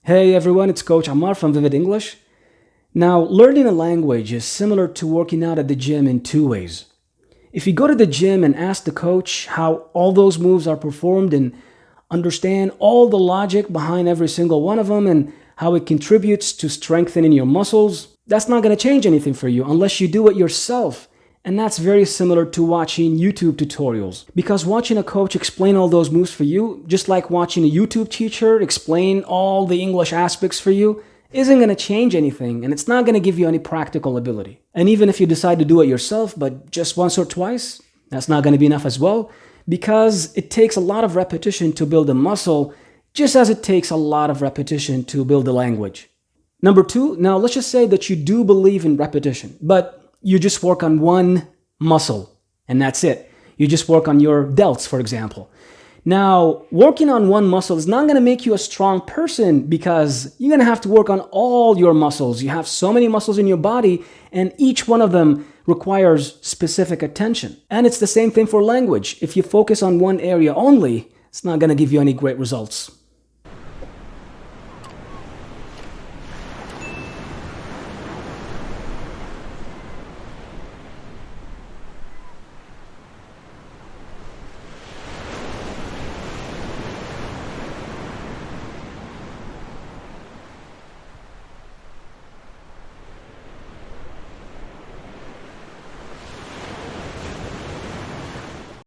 Hey everyone, it's Coach Ammar from Vivid English. Now, learning a language is similar to working out at the gym in two ways. If you go to the gym and ask the coach how all those moves are performed and understand all the logic behind every single one of them and how it contributes to strengthening your muscles, that's not going to change anything for you unless you do it yourself. And that's very similar to watching YouTube tutorials. Because watching a coach explain all those moves for you, just like watching a YouTube teacher explain all the English aspects for you, isn't going to change anything, and it's not going to give you any practical ability. And even if you decide to do it yourself, but just once or twice, that's not going to be enough as well, because it takes a lot of repetition to build a muscle, just as it takes a lot of repetition to build a language. Number two, now let's just say that you do believe in repetition, but you just work on one muscle, and that's it. You just work on your delts, for example. Now, working on one muscle is not going to make you a strong person because you're going to have to work on all your muscles. You have so many muscles in your body, and each one of them requires specific attention. And it's the same thing for language. If you focus on one area only, it's not going to give you any great results.